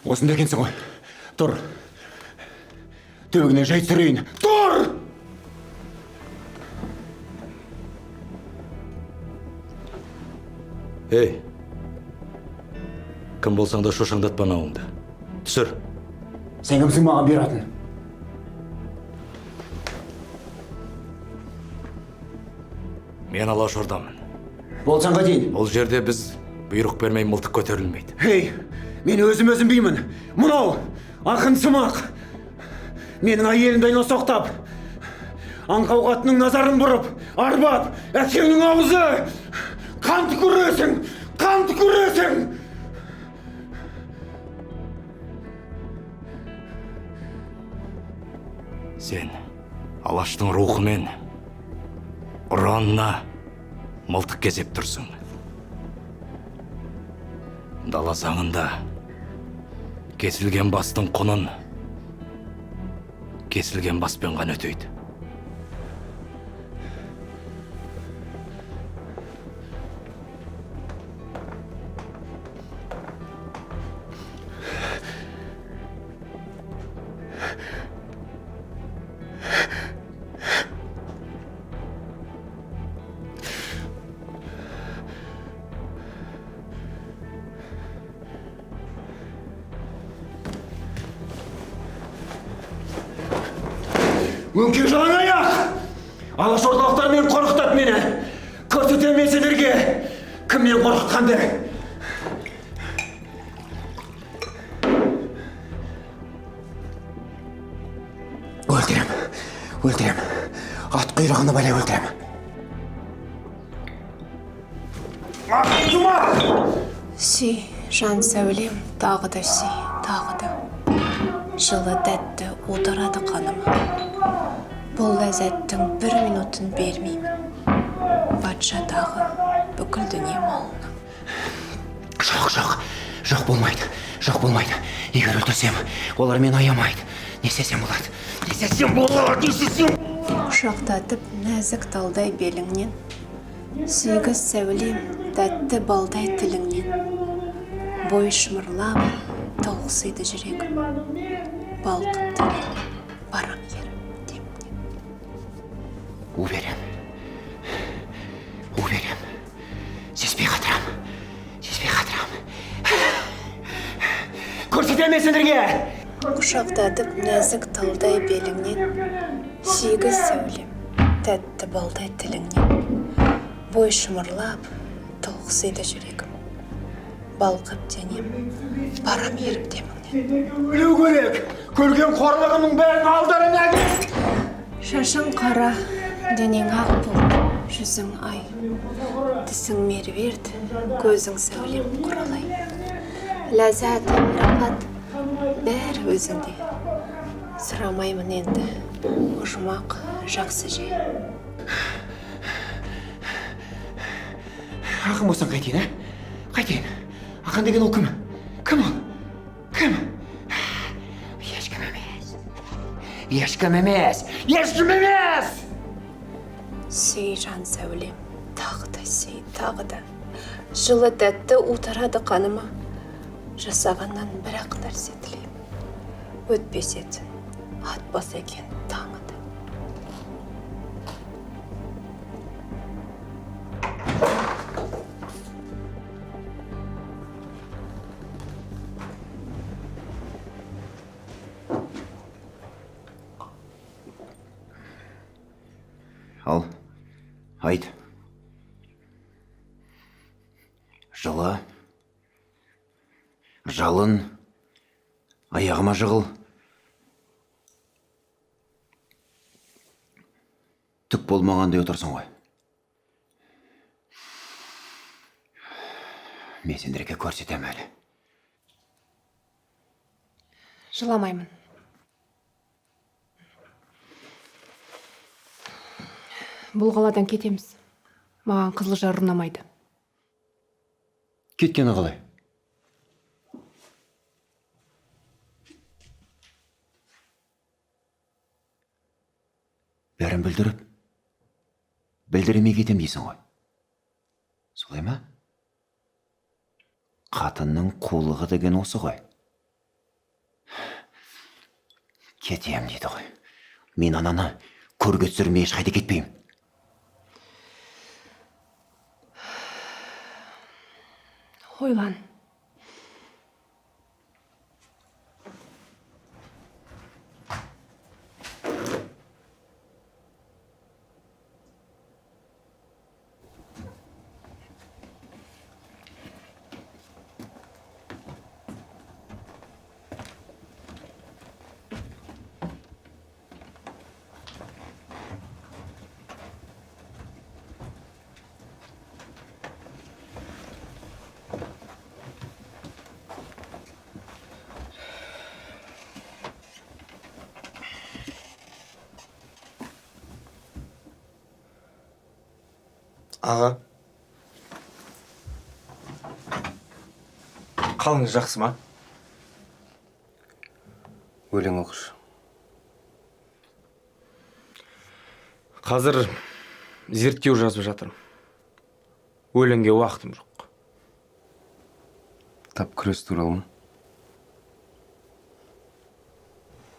Осында екенсің ғой. Тұр. Төбегіне жай түсірейін. Тұр! Ей, кім болсаң да шошаңдатпа науыңды. Түсір. Сен кімсің маған бератын? Мен Алашордамын. Болсаңға дейін. Ол жерде біз бұйрық бермей мылтық көтерілмейді. Ей, мен өзім беймін. Мұнау, ақын сымақ. Менің әйелімді айна соқтап. Аңқауқатының назарын бұрып, арбап, әкеңнің аузы. Қан түкіресің, қан түкіресің. Сен Алаштың рухымен ұранына мылтық кезеп тұрсың. Дала заңында кесілген бастың құнын кесілген баспен ғана өтейді. Өңкей жалаң аяқ! Алашордалықтармен қорқытады мені. Көрсетемін сендерге кім мен қорқытқанды. Өлтірем. Ат құйрығына байлай өлтірем. Сүй, жан сәулем, тағы да сүй, тағы да. Жылы тәтті отырады қаныма. Бұл ләззаттың бір минутын бермеймін. Патшадағы бүкіл дүние малына. Жоқ болмайды. Егер өлтірсем, олар мені аямайды. Не істесем болады? Құшақтатып нәзік талдай беліңнен, сүйгіз сәулем, тәтті балдай тіліңнен. Бой шымырлап, толқысыйды жүрегім. Балқып тірек, барам ерім демнен. Уверен. Сеспей қатырам. Көрсетемін сендерге! Құшақтатып нәзік талдай беліңнен, сүйгіз сәулем, тәтті балдай тіліңнен. Бой шымырлап, толқысыйды жүрегім. Балқып денем, барам ерім деміңнен. Өлу керек! Көрген қорлығымның бәрін алдарына әкел! Шашың қара, денең ақ бұл, жүзің ай. Тісің мерверд, көзің сәулем құралай. Ләззат, рахат, бәрі өзіңде. Сұрамаймын енді, ұжмақ жақсы жей. Ақын болсаң қайтейін, Қайтейін. Ақын деген ол кім? Кім ол? Кім? Ешкім емес! Сүй, жан сәулем, тағы да сүй, тағы да. Жылы тәтті утарады қаныма. Жасағаннан бір-ақ нәрсе тілеймін. Өтпес етін, атпас екен таңы да. Ал, айт. Жалын, аяғыма жығыл. Түк болмағандай отырсың ғой. Мен сендерге көрсетем әлі. Жыламаймын. Бұл қаладан кетеміз. Маған Қызылжар ұнамайды. Кеткені қалай? Бәрін білдірмей кетем дейсің ғой. Солай ма? Қатынның қулығы деген осы ғой. Кетем дейді ғой. Мен ананы көрге түсірмей ешқайда кетпеймін. Ойлан. Аға. Қалыңыз жақсы ма? Өлең оқыш. Қазір зерттеу жазып жатырмын. Өлеңге уақытым жоқ. Тап күрес туралы ма?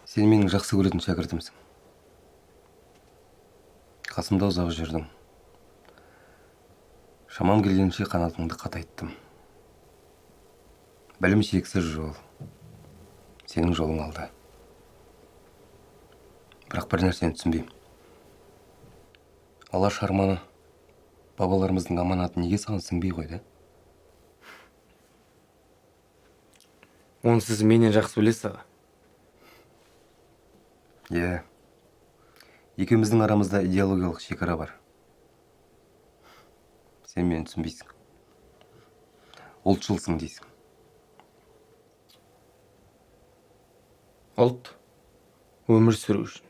Сен менің жақсы көретін шәкіртімсің. Қасымда ұзақ жүрдің. Шамам келгенше қанатыңды қатайттым. Білім шексіз жол. Сенің жолың алды. Бірақ бір нәрсені түсінбеймін. Алаш арманы, бабаларымыздың аманаты неге саған сіңбей қойды? Оны сіз менен жақсы білесіз аға. Е, екеуміздің арамызда идеологиялық шекара бар. Сен мені түсінбейсің. Ұлтшылсың дейсің. Ұлт өмір сүру үшін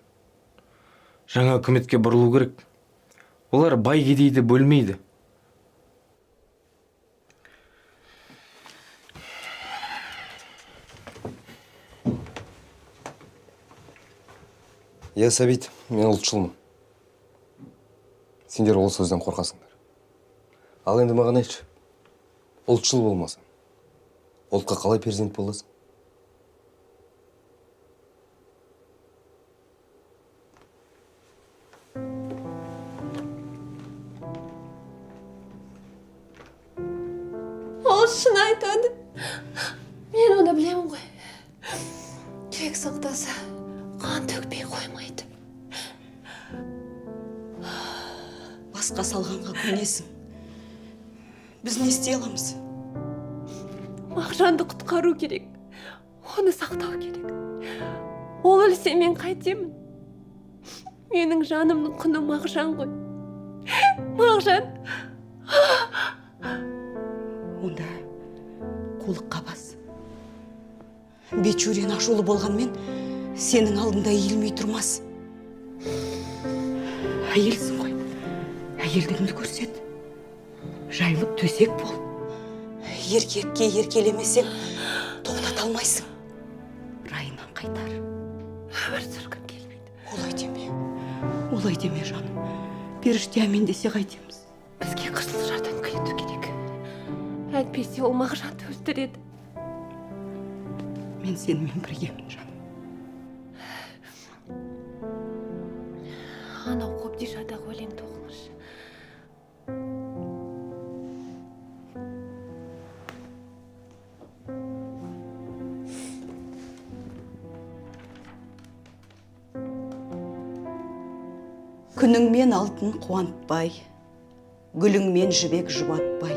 жаңа үкіметке бұрылу керек. Олар бай кедейді бөлмейді. Е, Сәбит, мен ұлтшылмын. Сендер ол сөзден қорқасыңдар. Ал енді маған айтшы, ұлтшыл болмасаң, ұлтқа қалай перзент боласың? Ол шын айтады. Мен оны білемін ғой. Тек сақтаса, қан төкпей қоймайды. Басқа салғанға көнесің. Біз не істей аламыз? Мағжанды құтқару керек. Оны сақтау керек. Ол өлсе мен қайтемін. Менің жанымның құны Мағжан ғой. Мағжан. Онда қолыққа бас. Бечурин ашулы болғанмен сенің алдында иілмей тұрмас. Әйелсің ғой. Әйелдігіңді көрсет. Жайылып төсек бол. Еркекке еркелемесең тоқтата алмайсың. Райынан қайтар. Өмір сүргім келмейді. Олай деме жаным. Періште әмен десе қайтеміз. Бізге қысыл жардан күлету керек. Әйтпесе ол Мағжанды өлтіреді. Мен сенімен біргемін жаным. Анау Қобдишадағы өлеңді оқыңызшы. Күніңмен алтын қуантпай, гүліңмен жібек жұбатпай,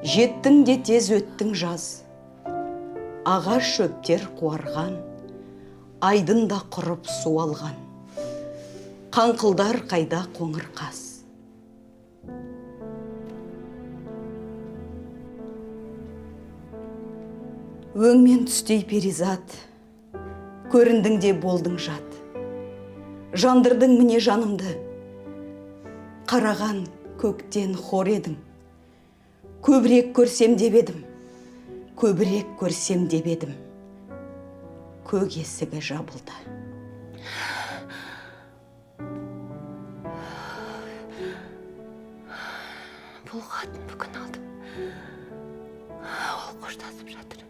жеттің де тез өттің жаз. Ағаш шөптер қуарған, айдында құрып су алған. Қаңқылдар қайда қоңыр қаз. Өңмен түстей перизат, көріндің де болдың жат. Жандырдың міне жанымды, қараған көктен хор едің. Көбірек көрсем деп едім, көбірек көрсем деп едім. Көк есігі жабылды. Бұл қатын бүгін алдым. Ол қоштасып жатыр.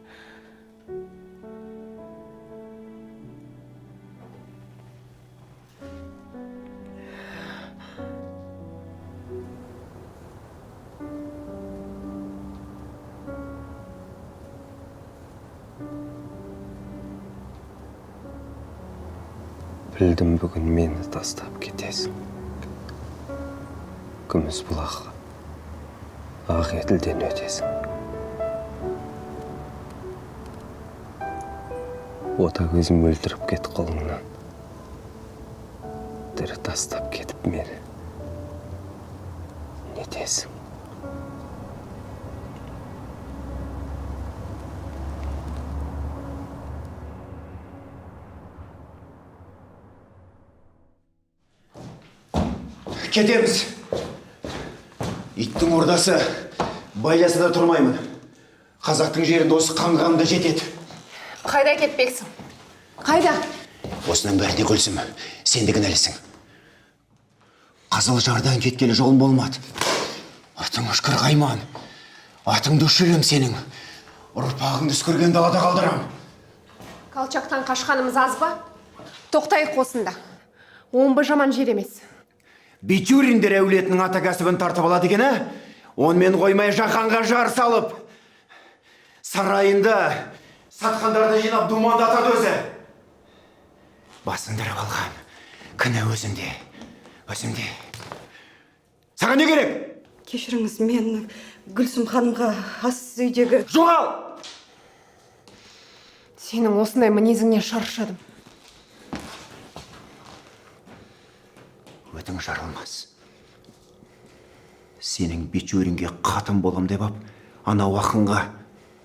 Білдім бүгін мені тастап кетесің. Күміс бұлаққа ақ етілден өтесің. Ота көзім өлтіріп кет қолыңнан. Тірі тастап кетіп мені нетесің. Кетеміз. Иттің ордасы байласа да тұрмаймын. Қазақтың жерінде осы қанғанымда жетеді. Қайда кетпексің? Қайда? Осының бәріне Гүлсім, сен де кінәлісің. Қызыл жардан кеткелі жолым болмады. Атың ұшқыр Қайман. Атыңды ұшырым сенің. Ұрпағыңды үскірген далада қалдырам. Колчактан қашқанымыз аз ба? Тоқтайық осында. Омбы жаман жер емес. Битюриндер әулетінің ата кәсібін тартып алады екен, онымен қоймай жаһанға жар салып, сарайында сатқандарды жинап думандатады өзі. Басындырып алған кінә өзімде. Саған не керек? Кешіріңіз, мен Гүлсім ханымға ас үйдегі... Жоғал! Сенің осындай мінезіңнен шаршадым. Өтің жарылмас. Сенің Битюринге қатын болам деп ап, анау ақынға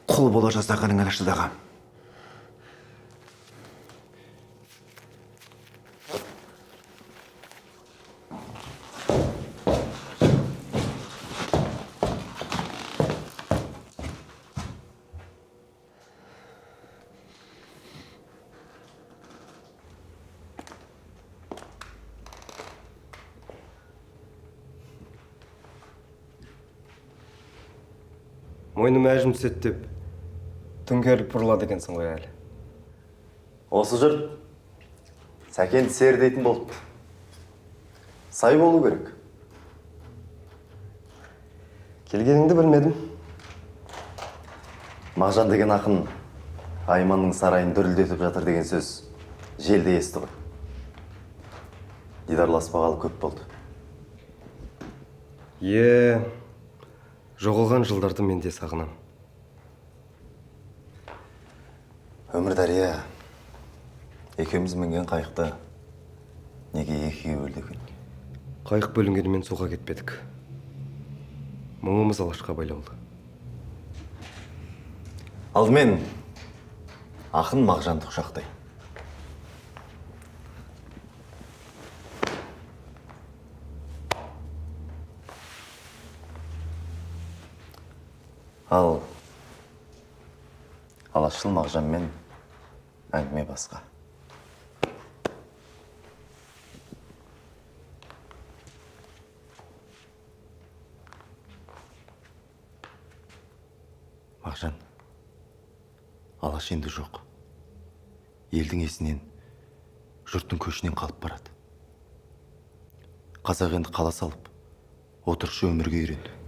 құл бола жаздағаныңа шыдағам. Мойным әжім түсет деп, түңкерлік бұрылады екенсің ғой әлі. Осы жұрт сәкенді сер дейтін болыпты. Сай болу керек. Келгеніңді білмедім. Мағжан деген ақын Айманның сарайын дүрілдетіп жатыр деген сөз желде есті ғой. Дидарласпағалы көп болды. Жоғалған жылдарды мен де сағынам. Өмір дария, екеуміз мінген қайықта неге екеуі өлді екен? Қайық бөлінгенімен суға кетпедік. Мұңымыз алашқа байлаулы. Алдымен ақын Мағжанды құшақтай. Ал Алашшыл Мағжанмен әңгіме басқа. Мағжан, Алаш енді жоқ. Елдің есінен, жұрттың көшінен қалып барады. Қазақ енді қала салып, отыршы өмірге үйренді.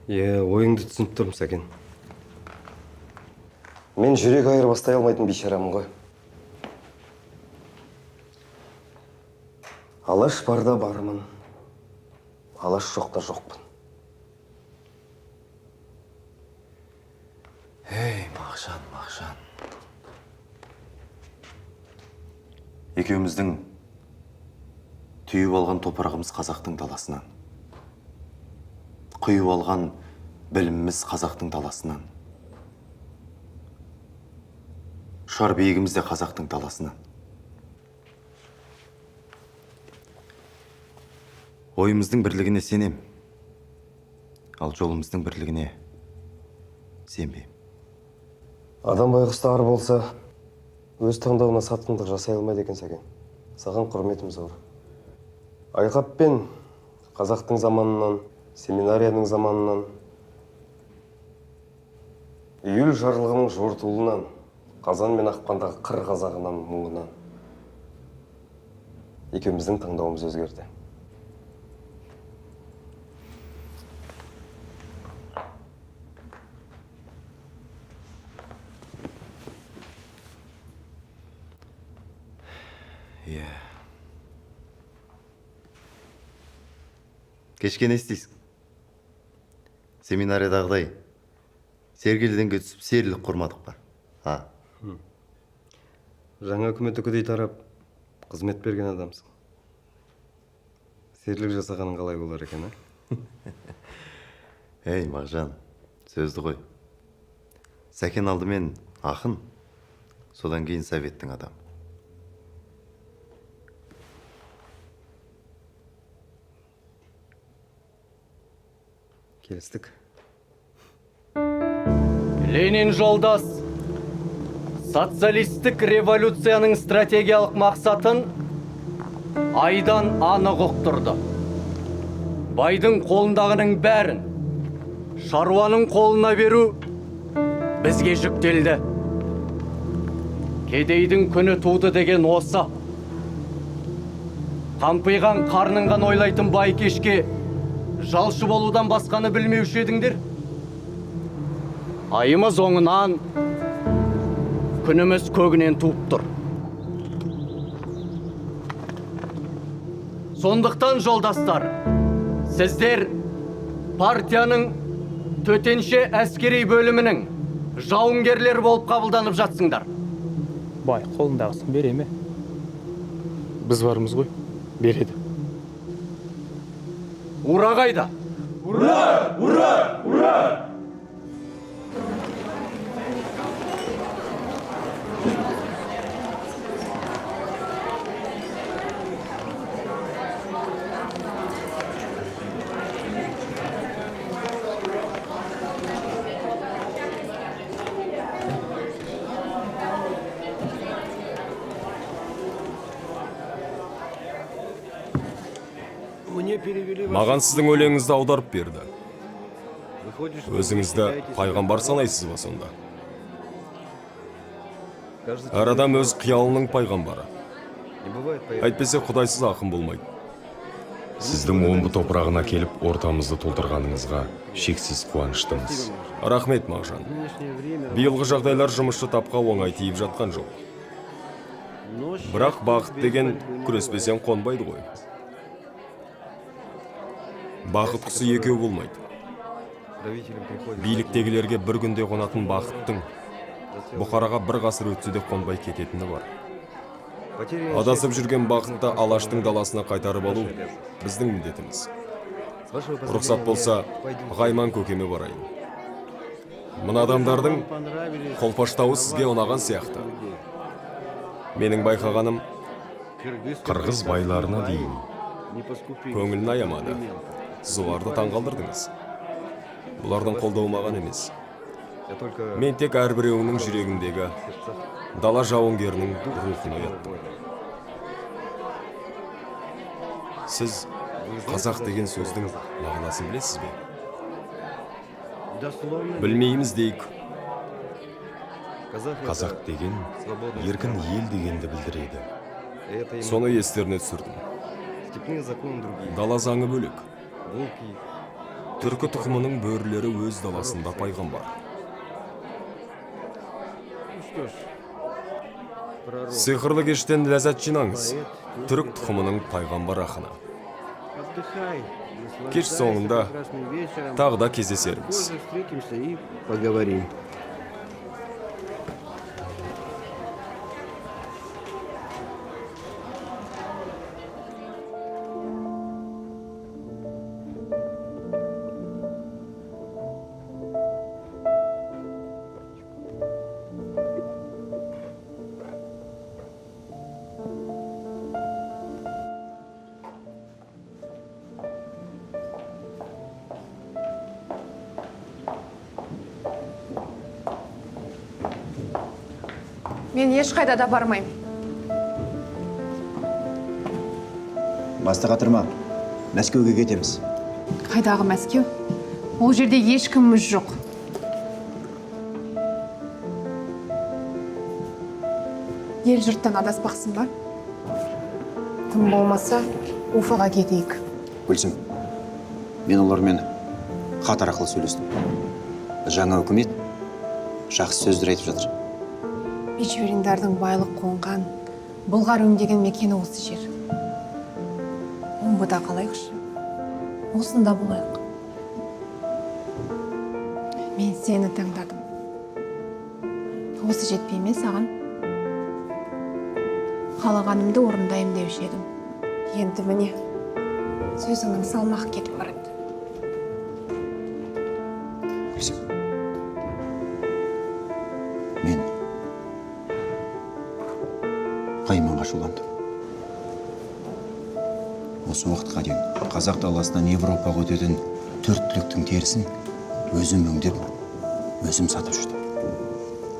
Ойыңды түсініп тұрмын, Сәкен. Мен жүрек айырбастай алмайтын бейшарамын ғой. Алаш барда бармын, алаш жоқта жоқпын. Ей, Мағжан, Мағжан. Екеуміздің түйіп алған топырағымыз қазақтың даласынан. Құйып алған біліміміз қазақтың даласынан. Шар биігіміз де қазақтың даласынан. Ойымыздың бірлігіне сенем, ал жолымыздың бірлігіне сенбеймін. Адам байғұста ар болса, өз таңдауына сатқындық жасай алмайды екен, Сәкен. Саған құрметім зор. Айқаппен қазақтың заманынан, семинарияның заманынан, үйіл жарлығының жортуылынан, қазан мен ақпандағы қыр қазағынан мұңынан. Екеуміздің таңдауымыз өзгерді. Иә. Кешке не істейсің? Семинариядағыдай Сергелден көтісіп серілік құрмадық па? Жаңа үкімет үкідей тарап, қызмет берген адамсың. Серлік жасағаның қалай болар екен, Ей, Мағжан, сөзді қой. Сәкен алдымен ақын, содан кейін советтің адам. Келістік. Ленин жолдас, социалистік революцияның стратегиялық мақсатын айдан анық ұқтырды. Байдың қолындағының бәрін шаруаның қолына беру бізге жүктелді. Кедейдің күні туды деген осы. Қампиған қарныңған ойлайтын бай кешке жалшы болудан басқаны білмеуші едіңдер. Айымыз оңынан, күніміз көгінен туып тұр. Сондықтан, жолдастар, сіздер партияның төтенше әскери бөлімінің жауынгерлер болып қабылданып жатсыңдар. Бай, қолындағысын бере ме? Біз бармыз ғой, береді. Ура қайда? Ура! Ура! Ура! Маған сіздің өлеңіңізді аударып берді. Өзіңізді пайғамбар санайсыз ба сонда? Әр адам өз қиялының пайғамбары. Әйтпесе құдайсыз ақын болмайды. Сіздің омбы топырағына келіп ортамызды толтырғаныңызға шексіз қуаныштымыз. Рахмет, Мағжан. Биылғы жағдайлар жұмысшы тапқа оңай тиіп жатқан жоқ. Бірақ бақыт деген күреспесен қонбайды ғой. Бақыт құсы екеу болмайды. Биліктегілерге бір күнде қонатын бақыттың Бұқараға бір ғасыр өтсе де қонбай кететіні бар. Адасып жүрген бақытты Алаштың даласына қайтарып алу біздің міндетіміз. Рұқсат болса, Ғайман көкеме барайын. Мына адамдардың қолпаштауы сізге ұнаған сияқты. Менің байқағаным, қырғыз байларына дейін көңілін аямады. Сіз оларды таңғалдырдыңыз. Бұлардың қолдауы маған емес. Мен тек әрбіреуінің жүрегіндегі дала жауынгерінің рухын ояттым. Сіз қазақ деген сөздің мағынасын білесіз бе? Білмейміз дейік. Қазақ деген еркін ел дегенді білдіреді. Соны естеріне түсірдім. Дала заңы бөлек. Түркі тұқымының бөрілері өз даласында пайғамбар. Сиқырлы кештен ләззат жинаңыз. Түрік тұқымының пайғамбар ақыны. Кеш соңында тағы да кездесерміз. Мен ешқайда да бармайым. Бастыға тұрма. Мәскеуге кетеміз. Қайдағы Мәскеу? Ол жерде ешкіміміз жоқ. Ел жұрттан адаспақсың ба? Тым болмаса, Уфаға кетейік. Гүлсім, мен олармен хат арқылы сөйлестім. Жаңа үкімет жақсы сөздер айтып жатыр. Печвериндардың байлық қонған, Бұлғарым деген мекені осы жер. Омбыда қалайықшы? Осында болайық. Мен сені таңдадым. Осы жетпей ме саған? Қалағанымды орындайым деуші едім. Енді міне, сөзіңнің салмақ кетіп барады. Мен Қайманға шуландым. Осы уақытқа дейін қазақ даласынан Европаға өтетін 4 түліктің терісін өзім өңдеп, өзім сатып жүрдім.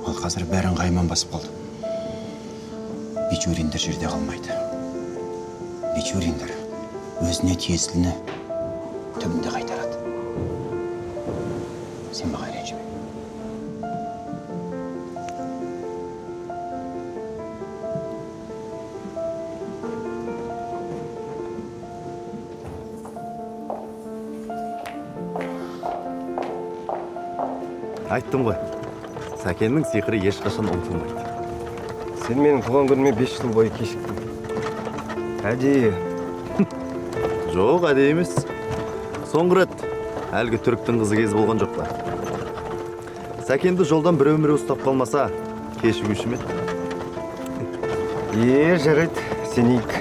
Ал қазір бәрін Қайман басып қалды. Мичуриндер жерде қалмайды. Мичуриндер өзіне тиесіліні түбінде қайтарады. Сен маған ренжіме. Айттым ғой, Сәкеннің сиқыры ешқашан ұмытылмайды. Сен менің туған күніме 5 жыл бойы кешіктің. Әдейі. Жоқ, әдейі емес. Соңғы рет әлгі түріктің қызы кез болған жоқ па. Сәкенді жолдан біреу ұстап қалмаса, кешігуші ме? Жарайды, сенейік.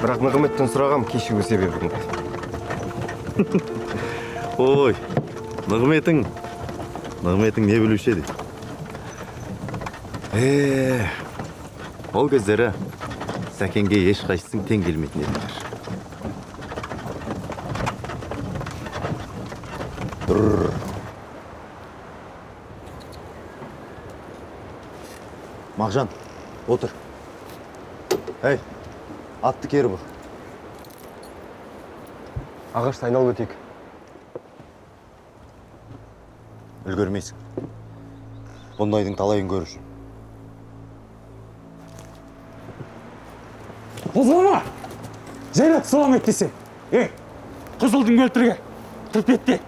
Бірақ Нығыметтен сұрағам кешігу себебіңді. Ой, Нығыметің не білуші еді? Ол кездері Сәкенге ешқайсың тең келмейтін едіңдер. Мағжан, отыр. Әй, атты кері бұр. Ағашты айналып өтейік. Үлгермейсің. Бұндайдың талайын көруші. Қозғалма! Жайлап салам еттесе. Қызылдың өлтірге. Тұрып етте.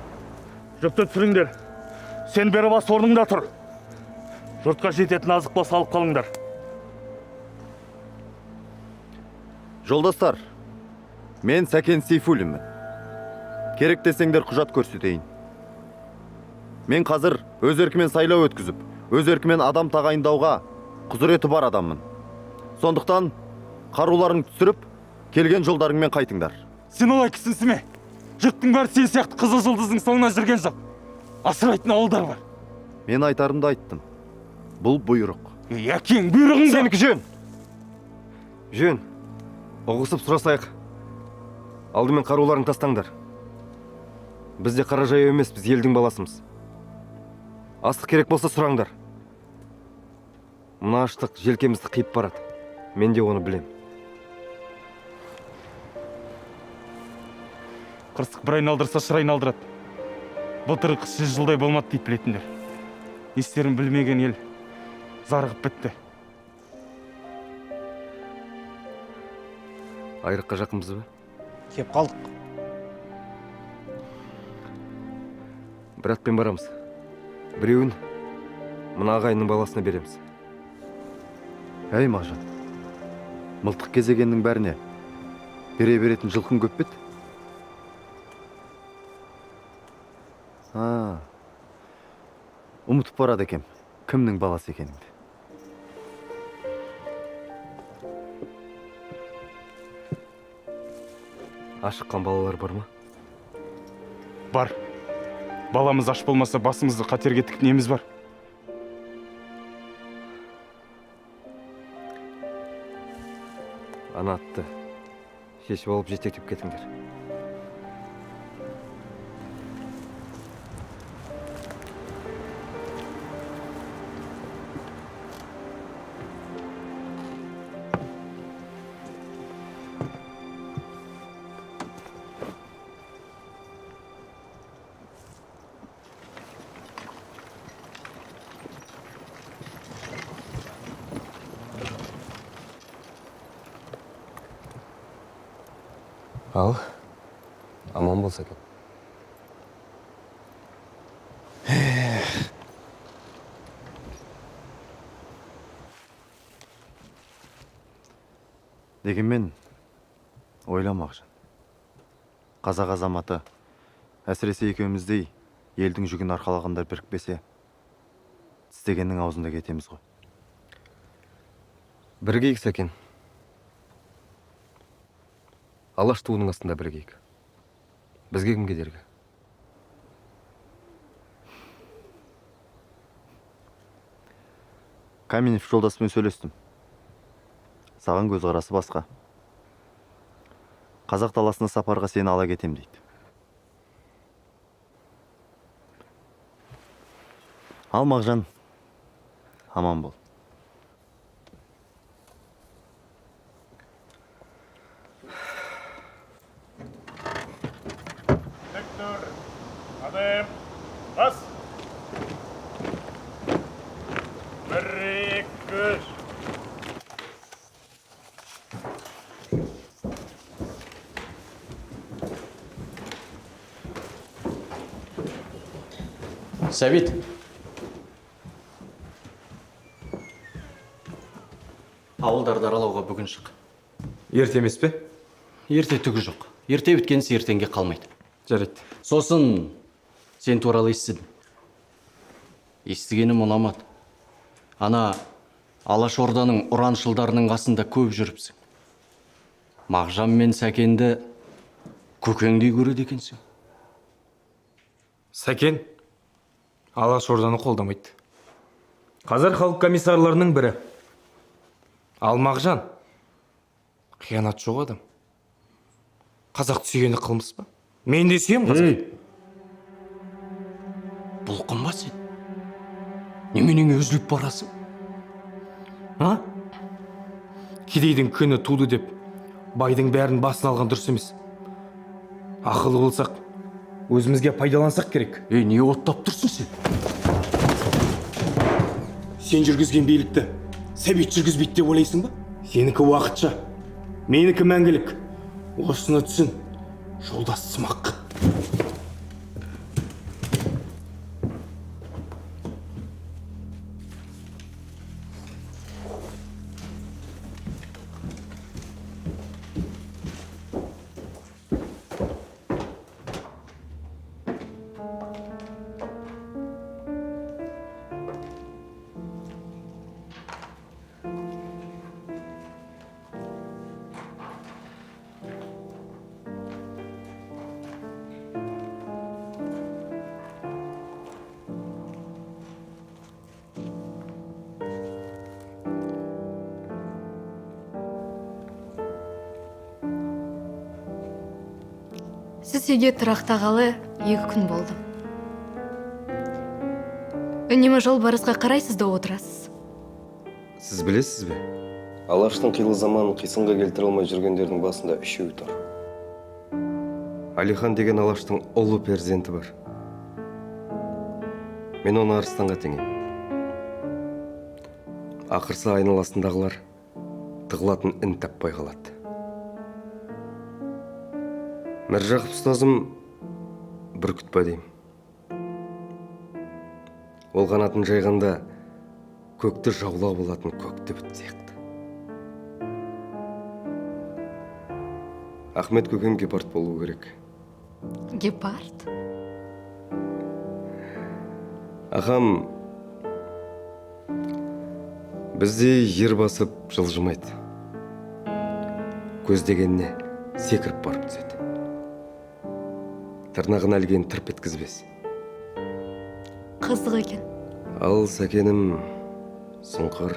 Жұртты түсіріңдер. Сен бері бас орныңда тұр. Жұртқа жететін азық бас алып қалыңдар. Жолдастар, мен Сәкен Сейфуллинмін. Керек десеңдер құжат көрсетейін. Мен қазір өз еркімен сайлау өткізіп, өз еркімен адам тағайындауға құзыреті бар адаммын. Сондықтан қаруларың түсіріп, келген жолдарыңмен қайтыңдар. Сен олай кісінсіме. Жұрттың бәрі сен сияқты қызыл жұлдыздың соңынан жүрген жоқ. Асырайтын ауылдар бар. Мен айтарымды айттым. Бұл бұйрық. Әкең бұйрығың Сенікі жөн. Жөн. Ұғысып сұрасайық. Алдымен қаруларын тастаңдар. Біз де қара жаяу емес, біз елдің баласымыз. Астық керек болса сұраңдар. Мына аштық желкемізді қиып барады. Мен де оны білем. Қырсық бір айналдырса шыр айналдырады. Былтыр қыс 100 жылдай болмады дейді білетіндер. Естерін білмеген ел зарығып бітті. Айрыққа жақынбыз ба? Кеп қалдық. Бір атпен барамыз. Біреуін мына ағайынның баласына береміз. Әй Мағжан, мылтық кезегеннің бәріне бере беретін жылқың көп бет? Ұмытып барады екем, кімнің баласы екеніңді. Ашыққан балалар бар ма? Бар. Баламыз аш болмаса басымызды қатерге тікнеміз бар. Ана атты шешіп алып жетектеп кетіңдер. Ал, аман болса екен. Дегенмен ойламақжан. Қазақ азаматы, әсіресе екеуміздей елдің жүгін арқалағандар бірікпесе, тістегеннің аузында кетеміз ғой. Біргейік, Сәкен. Алаш туының астында біргейік. Бізге кім кедергі? Каменев жолдасымен сөйлестім. Саған көзқарасы басқа. Қазақ даласына сапарға сені ала кетем дейді. Ал Мағжан, аман бол. Сектор, адем, бас. Bir, iki, üç. Сәбит. Ауылдарды аралауға бүгін шық. Ерте емес пе? Ерте түгі жоқ. Ерте өткенсі ертеңге қалмайды. Жарайды. Сосын сен туралы естідім. Естігенім ұнамады. Ана Алаш Орданың ұраншылдарының қасында көп жүріпсің. Мағжан мен Сәкенді көкеңдей көреді екенсің. Сәкен Алаш Орданы қолдамайды. Қазір халық комиссарларының бірі. Ал Мағжан қиянат жоқ адам. Қазақты сүйгені қылмыс па? Мен де сүйем қазақ. Бұлқын ба сен? Неменен өзіліп барасың? А? Кедейдің күні туды деп байдың бәрін басын алған дұрыс емес. Ақылы болсақ, өзімізге пайдалансақ керек. Не оттап тұрсың сен? Сен жүргізген билікті Сәбит жүргізбейді деп ойлайсың ба? Сенікі уақытша, менікі мәңгілік. Осыны түсін, жолдас сымақ. Сіз үйге тұрақтағалы 2 күн болды. Үнемі жол барысқа қарайсыз да отырасыз. Сіз білесіз бе? Алаштың қилы заманын қисынға келтіре алмай жүргендердің басында 3-еу тұр. Алихан деген Алаштың ұлы перзенті бар. Мен оны арыстанға теңеймін. Ақырсы айналасындағылар тығылатын ін таппай қалады. Міржақып ұстазым бүркітпа деймін. Ол қанатын жайғанда көкті жаулап болатын көкті біт сияқты. Ахмет көкем гепард болу керек. Гепард? Ағам бізде ер басып жылжымайды. Көздегеніне секіріп барып түседі. Тырнағын әлген тырп еткізбес. Қызық екен. Ал Сәкенім сұңқыр,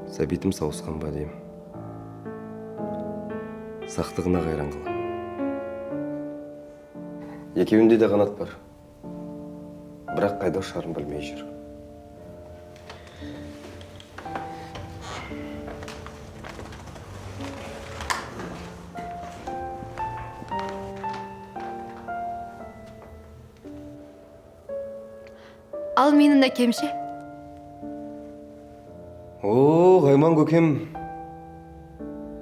Сәбитім сауысқан ба деймін. Сақтығына қайран қылам. Екеуінде де қанат бар. Бірақ қайда ұшарын білмей жүр. Ал менің әкемше? О, Ғайман көкем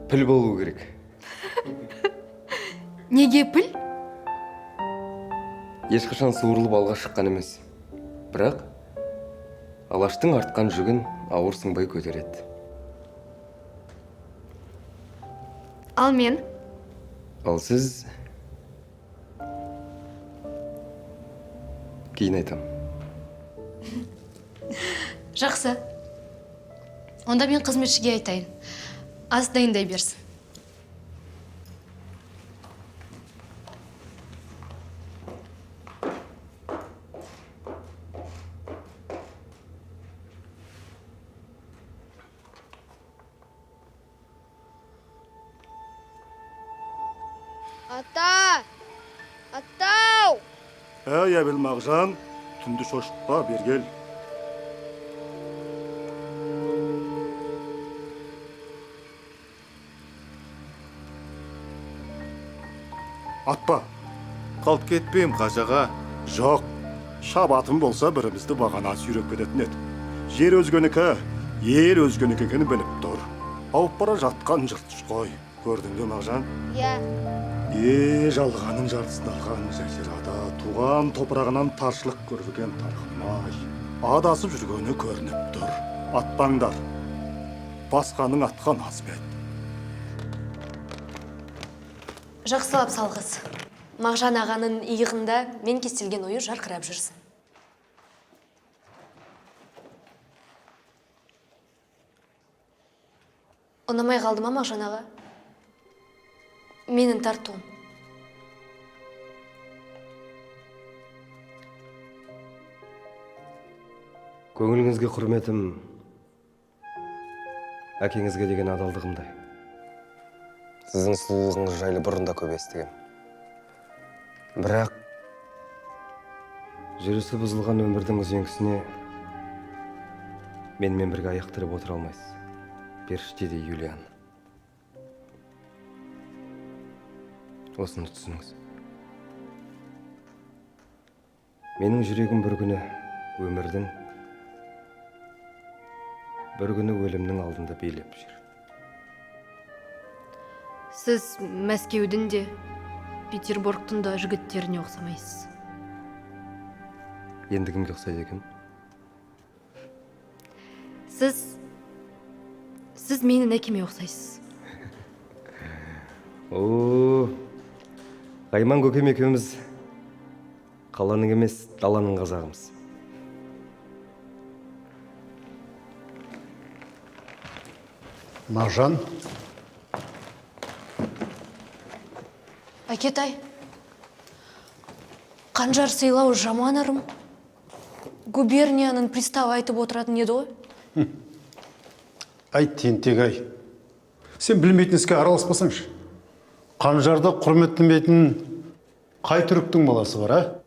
піл болу керек. Неге піл? Ешқашан суырылып алға шыққан емес. Бірақ Алаштың артқан жүгін ауыр сыңбай көтереді. Ал мен? Ал сіз... Кейін айтам. Жақсы. Онда мен қызметшіге айтайын. Ас дайындай берсін. Ата! Атау! Әй, әбіл Мағжан, түнді шошытпа, бергел. Атпа. Қалт кетпейм, қажаға. Жоқ, шабатым болса бірімізді бағана сүйреп кететін еді. Жер өзгенікі, ел өзгенікі екенін біліп тұр. Ауып бара жатқан жыртқыш қой. Көрдің бе, Мағжан? Я. Жалғаның жартысын алған жазирада туған топырағынан таршылық көрген тарқымай. Адасып жүргені көрініп тұр. Атпаңдар. Басқаның атқан азбет. Жақсылап салғыз. Мағжан ағаның иығында мен кестелген ойы жарқырап жүрсін. Ұнамай қалды ма Мағжан аға? Менің тартуым. Көңіліңізге құрметім, әкеңізге деген адалдығымдай. Сіздің сұлулығыңыз жайлы бұрында көп естігем. Бірақ жүрісі бұзылған өмірдің үзеңгісіне менімен бірге аяқ тіреп отыра алмайсыз. Періштедей Юлиан. Осыны түсініңіз. Менің жүрегім бір күні өмірдің, бір күні өлімнің алдында билеп жүр. Сіз Мәскеудің де, Петербургтың да жігіттеріне ұқсамайсыз. Енді кімге ұқсайды екен? Сіз менің әкеме ұқсайсыз. Қайман көкем екеуміз қаланың емес, даланың қазағымыз. Мағжан, Әкетай, қанжар сыйлау жаман ырым. Губернияның приставы айтып отыратын еді ғой. Ай, тентек-ай. Сен білмейтін іске араласпасаңшы. Қанжарды құрметтемейтін қай түріктің баласы бар, а?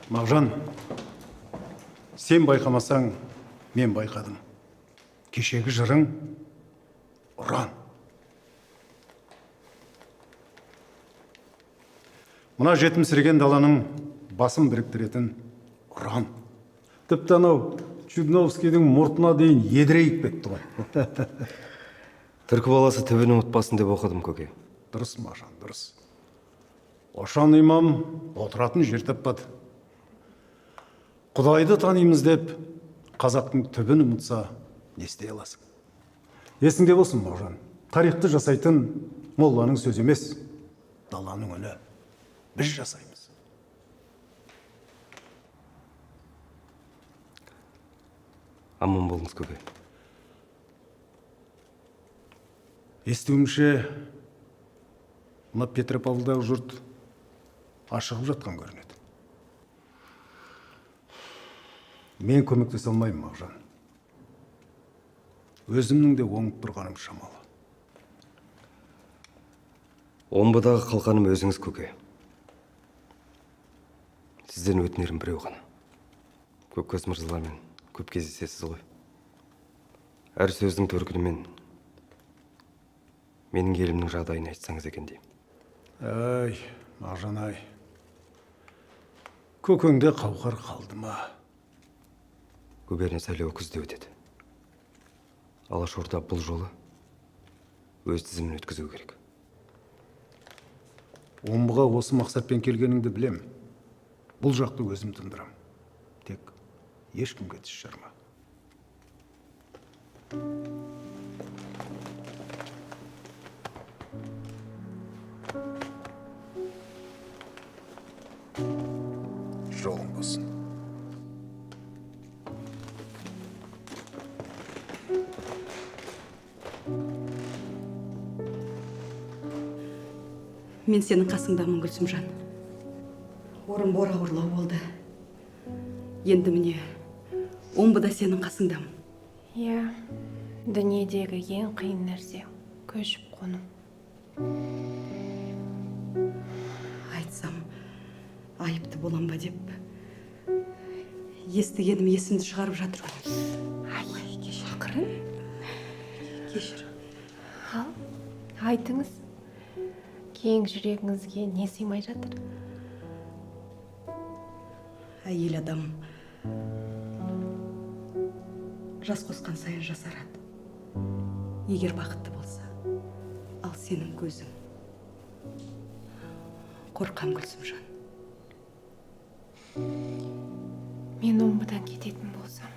Мағжан, сен байқамасаң, мен байқадым. Кешегі жырың ұран. Мына жетімсіреген даланың басын біріктіретін ұран. Тіпті анау Чудновскийдің мұртына дейін едірейіп кетті ғой. Түркі баласы түбін ұмытпасын деп оқыдым, көке. Дұрыс, Мағжан, дұрыс. Ошан имам отыратын жер таппады. Құдайды танимыз деп, қазақтың түбін ұмытса, не істей аласың? Есіңде болсын, Мағжан. Тарихты жасайтын молланың сөзі емес, даланың үні. Біз жасаймыз. Аман болыңыз, көке. Естуімше, мына Петропавлдағы жұрт ашығып жатқан көрінеді. Мен көмектесе алмаймын, Мағжан. Өзімнің де оңып тұрғаным шамалы. Омбыдағы қалқаным өзіңіз, көке. Сізден өтінерім біреу ғана. Көккөз мырзалармен көп кездесесіз ғой. Әр сөздің төркінімен менің елімнің жағдайын айтсаңыз екен деймін. Ай, Мағжан-ай. Көкеңде қауқар қалды ма? Губерния сайлауы күзде өтеді. Алашорда бұл жолы өз тізімін өткізу керек. Омбыға осы мақсатпен келгеніңді білем. Бұл жақты өзім тындырам. Тек ешкімге тіс жарма. Жолың болсын. Мен сенің қасыңдамын, Гүлсімжан. Орынбор ауырлау болды. Енді міне, омбыда сенің қасыңдамын. Иә, дүниедегі ең қиын нәрсе көшіп қону. Айтсам, айыпты болам ба деп, естігенім есімді шығарып жатырмын. Ақырын. Кешір. Ал, айтыңыз. Кең жүрегіңізге не сыймай жатыр? Әйел адам жас қосқан сайын жасарады. Егер бақытты болса, ал сенің көзің. Қорқам, Гүлсімжан. Мен омбыдан кететін болсам,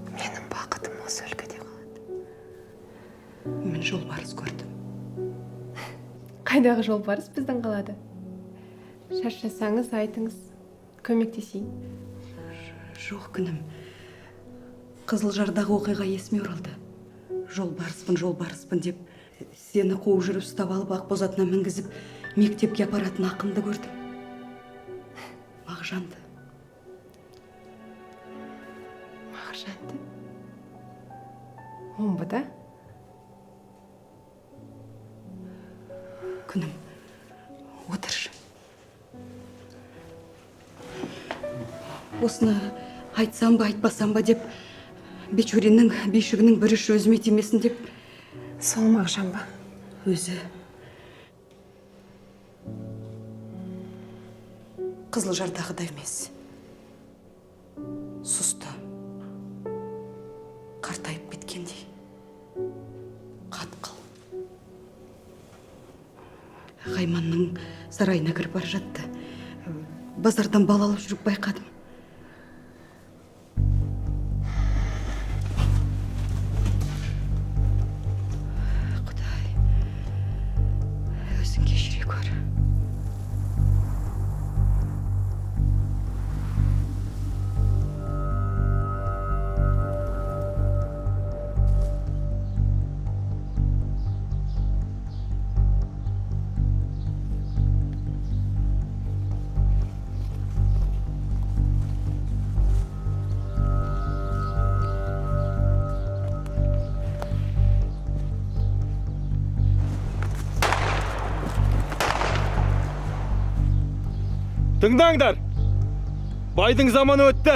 менің бақытым осы өлкеде қалады. Мен жолбарыс көрдім. Қайдағы жолбарыс біздің қалады? Шаршасаңыз айтыңыз, көмектесейін. Жоқ, күнім. Қызылжардағы оқиға есіме оралды. Жолбарыспын деп, сені қуып жүріп ұстап алып ақбоз атына мінгізіп, мектепке апаратын ақынды көрдім. Мағжанды. Мағжанды? Омбыда? Күнім, отыршы. Осыны айтсам ба, айтпасам ба деп, Бечуриннің бейшігінің бір іші өзіме тимесін деп. Сол Мағжан ба? Өзі. Қызылжардағыдай емес. Сұсты. Қартайып кеткендей. Қатқыл. Ғайманның сарайына кіріп бара жатты. Базардан бал алып жүріп байқадым. Құдай, өзің кешіре көр. Тыңдаңдар! Байдың заманы өтті.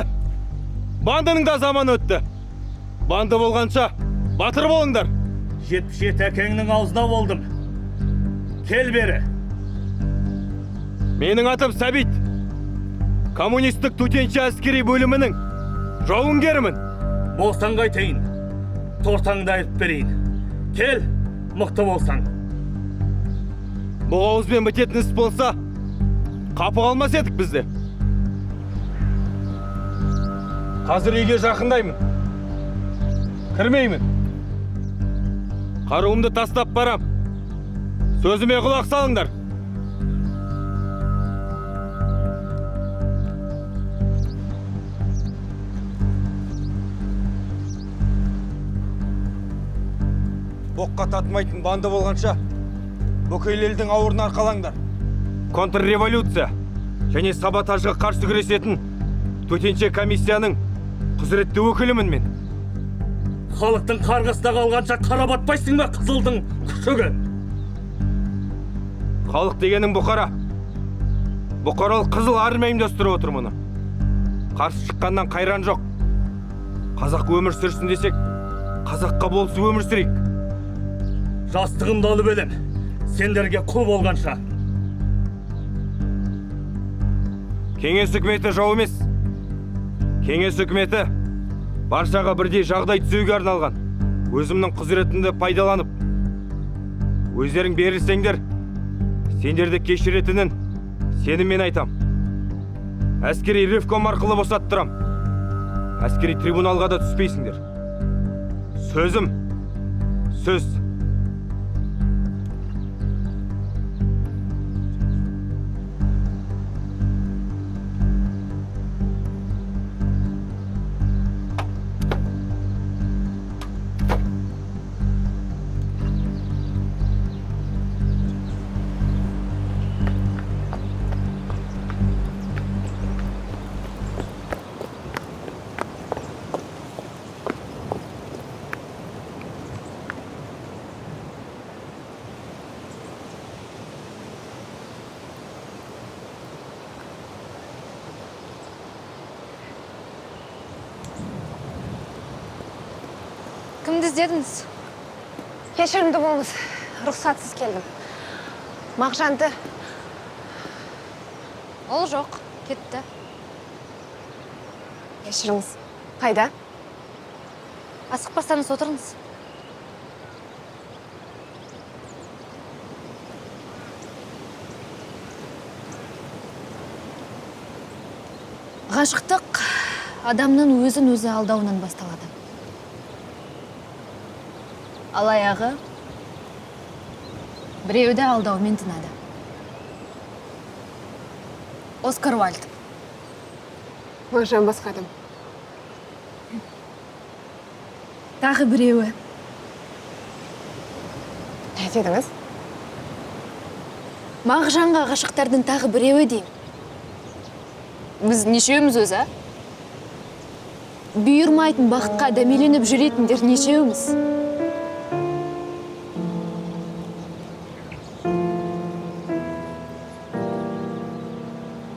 Бандының да заманы өтті. Банды болғанша батыр болыңдар. 77 әкеңнің аузына болдым. Кел бері. Менің атым Сәбит. Коммунистік төтенше әскери бөлімінің жауынгерімін. Болсаң қайтайын. Тортаңды айырып берейін. Кел, мықты болсаң. Бұл ауызбен бітетін іс болса, қапы қалмас едік бізде. Қазір үйге жақындаймын. Кірмеймін. Қаруымды тастап барам. Сөзіме құлақ салыңдар. Боққа татмайтын банды болғанша, бүкіл елдің ауырын арқалаңдар. Контрреволюция және саботажға қарсы күресетін төтенше комиссияның құзыретті өкілімін мен. Халықтың қарғысына қалғанша қара батпайсың ба, қызылдың күшігі? Халық дегенің бұқара. Бұқаралық қызыл армия ұйымдастырып отыр мұны. Қарсы шыққаннан қайран жоқ. Қазақ өмір сүрсін десек, қазаққа болсы өмір сүрейік. Жастығымды алып едім, сендерге құл болғанша. Кеңес үкіметі жау емес. Кеңес үкіметі баршаға бірдей жағдай түзеуге арналған. Өзімнің құзыретімді пайдаланып, өздерің берілсеңдер, сендерді кешіретінін сеніммен айтам. Әскери ревком арқылы босаттырам. Әскери трибуналға да түспейсіңдер. Сөзім. Сөз. Кімді іздедіңіз? Кешірімді болыңыз, рұқсатсыз келдім. Мағжанды. Ол жоқ, кетті. Кешіріңіз. Қайда? Асықпасаңыз отырыңыз. Ғашықтық адамның өзін өзі алдауынан басталады. Ал аяғы біреуді алдаумен тынады. Оскар Уальд. Мағжан басқа адам. Тағы біреуі. Не дедіңіз? Мағжанға ғашықтардың тағы біреуі деймін. Біз нешеуіміз өзі, бұйырмайтын бақытқа дәмеленіп жүретіндер нешеуіміз.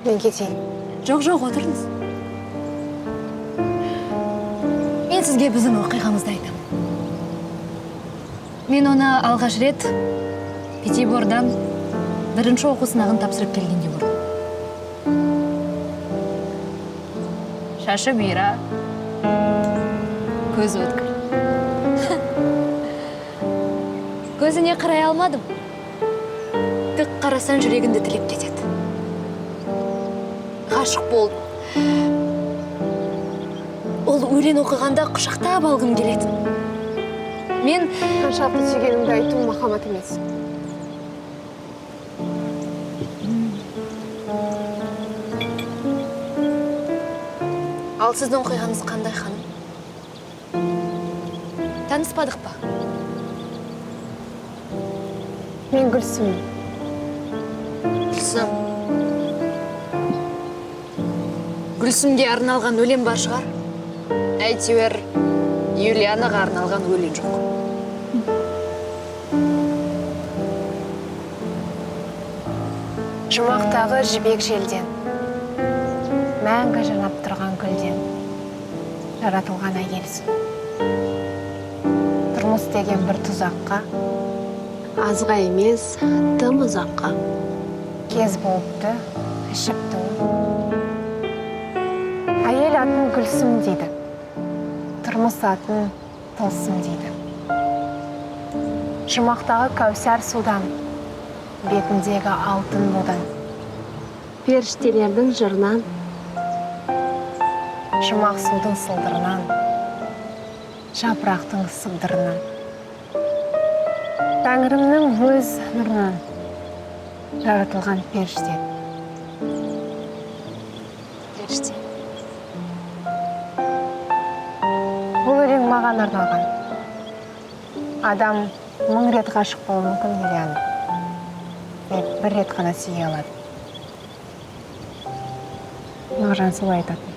Мен кетейін. Жоқ, отырыңыз. Мен сізге біздің оқиғамызды айтамын. Мен оны алғаш рет Петербордан бірінші оқу сынағын тапсырып келгенде көрдім. Шашы бұйра, көзі өткір. Көзіне қарай алмадым. Тік қарасан жүрегінді тілеп кетеді. Ғашық болдым. Ол өлең оқығанда құшақтап алғым келеді. Мен Қаншалықты сүйгенімді айту махаббат емес. Ал сіздің оқиғаңыз қандай, ханым? Таныспадық па? Мен Гүлсім. Гүлсім. Гүлсімге арналған өлең бар шығар. Әйтеуір, Юлиянаға арналған өлең жоқ. Жұмақтағы жібек желден, мәңгі жанап тұрған гүлден жаратылған әйелсің. Тұрмыс деген бір тұзаққа, азға емес, тым ұзаққа. Кез болыпты, ішіпті. Әйел атын Гүлсім дейді, тұрмыс атын Тылсым дейді. Жұмақтағы кәусар судан, бетіндегі алтын будан. Періштелердің жырынан, жұмақ судың сылдырынан, жапырақтың сыбдырынан. Тәңірімнің өз нұрынан жаратылған періште. Періште. Бұл өлең маған арналған. Адам 1000 рет ғашық болуы мүмкін, Юлияна. Тек бір рет қана сүйе алады. Мағжан солай айтатын.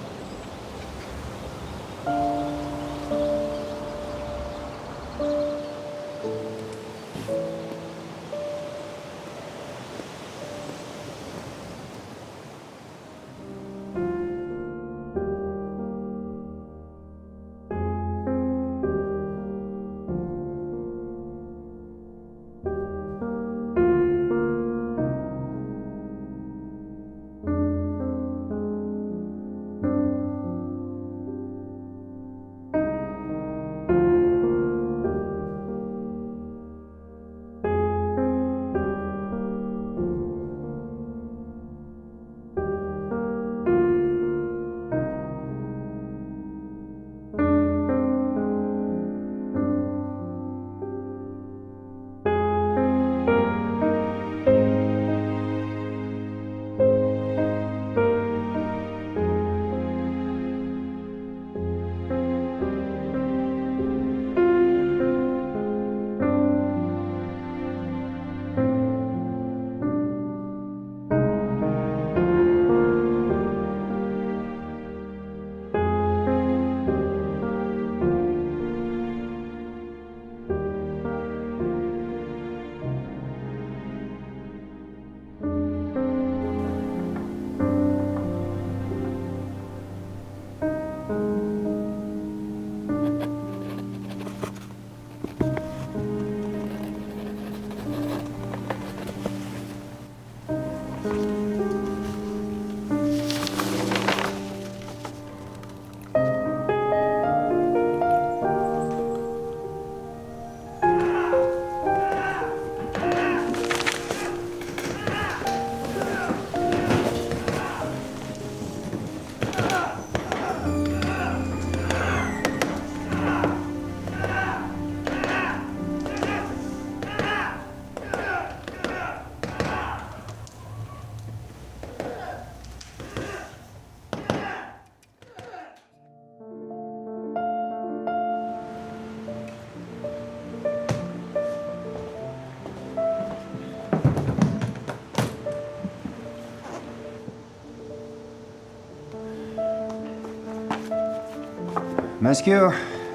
Мәскеу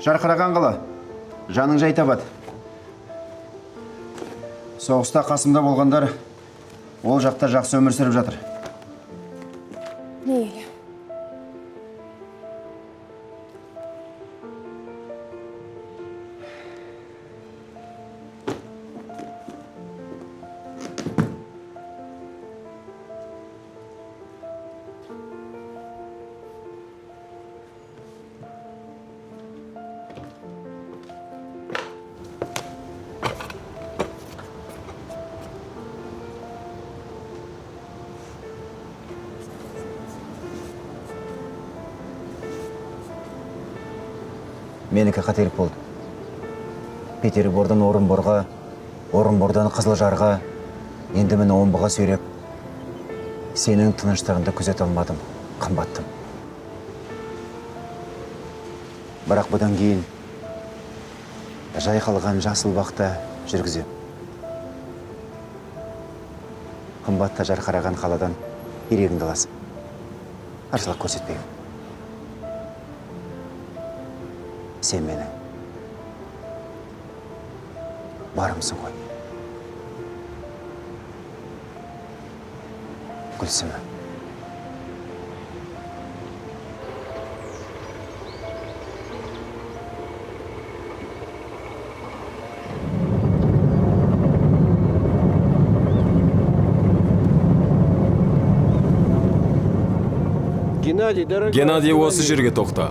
жарқыраған қала. Жаның жай табады. Соғыста қасымда болғандар ол жақта жақсы өмір сүріп жатыр. Мейлі. Менікі қателік болды. Петербордан Орынборға, Орынбордан Қызылжарға, енді мені Омбыға сүйреп, сенің тыныштығыңды күзете алмадым, қымбаттым. Бірақ бұдан кейін жайқалған жасыл бақта жүргізем. Қымбатта жарқыраған қаладан ерегіңді аласың. Қарсылық көрсетпеймін. Сен менің барымсың ғой. Гүлсімі. Геннадий, осы жерге тоқта.